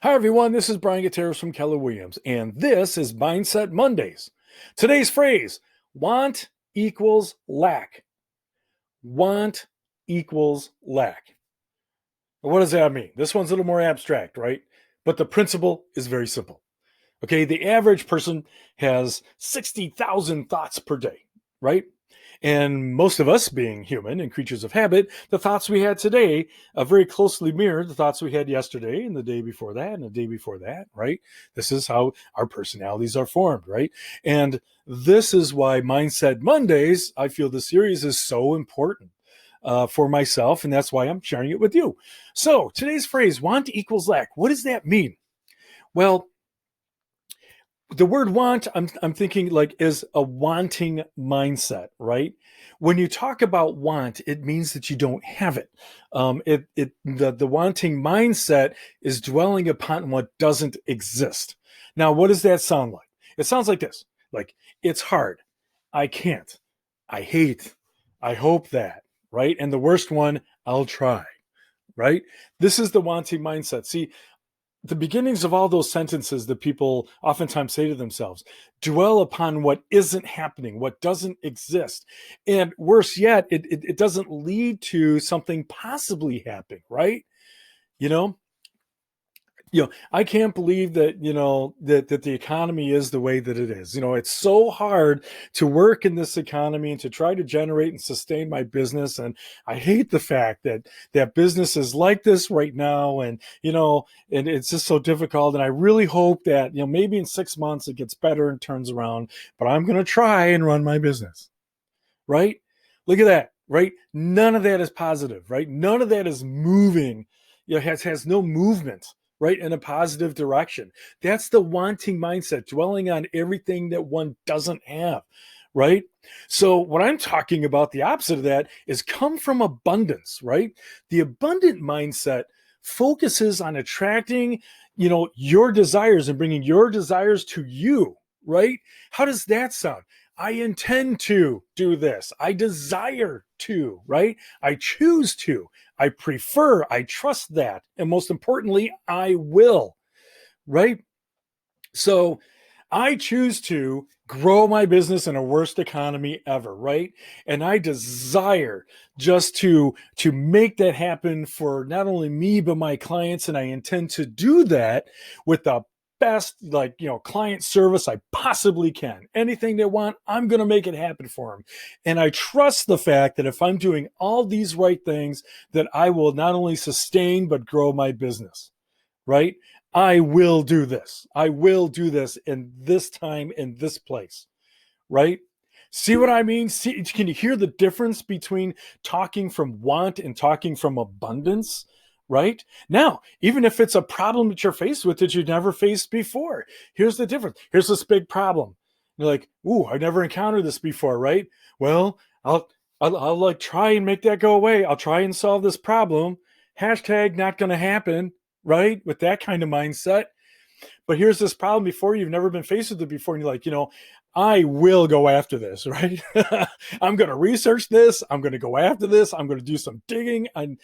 Hi, everyone. This is Bryan G from Keller Williams, and this is Mindset Mondays. Today's phrase, want equals lack. Want equals lack. What does that mean? This one's a little more abstract, right? But the principle is very simple. Okay, the average person has 60,000 thoughts per day, right? And most of us, being human and creatures of habit, the thoughts we had today very closely mirror the thoughts we had yesterday and the day before that and the day before that, right? This is how our personalities are formed, right? And this is why Mindset Mondays, I feel the series is so important for myself, and that's why I'm sharing it with you. So today's phrase, want equals lack, what does that mean? Well, the word want, I'm thinking like is a wanting mindset, right? When you talk about want, it means that you don't have it. The wanting mindset is dwelling upon what doesn't exist. Now, what does that sound like? It sounds like this: like it's hard, I can't, I hate, I hope that, right? And the worst one, I'll try, right? This is the wanting mindset. See, the beginnings of all those sentences that people oftentimes say to themselves dwell upon what isn't happening, what doesn't exist. And worse yet, it doesn't lead to something possibly happening, right? You know, I can't believe that, that the economy is the way that it is. It's so hard to work in this economy and to try to generate and sustain my business. And I hate the fact that business is like this right now. And, and it's just so difficult. And I really hope that, maybe in 6 months it gets better and turns around, but I'm going to try and run my business, right? Look at that, right? None of that is positive, right? None of that is moving, has no movement, right, in a positive direction. That's the wanting mindset, dwelling on everything that one doesn't have, right? So what I'm talking about, the opposite of that, is come from abundance, right? The abundant mindset focuses on attracting, your desires and bringing your desires to you, right? How does that sound? I intend to do this. I desire to, right? I choose to. I prefer. I trust that. And most importantly, I will, right? So I choose to grow my business in a worst economy ever, right? And I desire just to make that happen for not only me but my clients, and I intend to do that with the best client service I possibly can. Anything they want, I'm going to make it happen for them. And I trust the fact that if I'm doing all these right things, that I will not only sustain but grow my business, right? I will do this. I will do this in this time, in this place, right? See what I mean? See, can you hear the difference between talking from want and talking from abundance? Right now, even if it's a problem that you're faced with that you've never faced before, here's the difference. Here's this big problem. You're like, ooh, I never encountered this before, right? Well, I'll like try and make that go away. I'll try and solve this problem. Hashtag not going to happen, right? With that kind of mindset. But here's this problem before, you've never been faced with it before, and you're like, I will go after this, right? I'm going to research this. I'm going to go after this. I'm going to do some digging. And,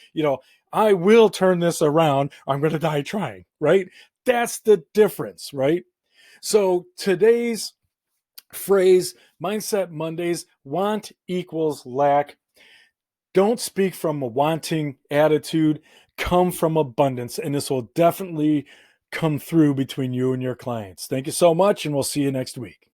I will turn this around. I'm going to die trying, right? That's the difference, right? So today's phrase, Mindset Mondays, want equals lack. Don't speak from a wanting attitude, come from abundance, and this will definitely come through between you and your clients. Thank you so much, and we'll see you next week.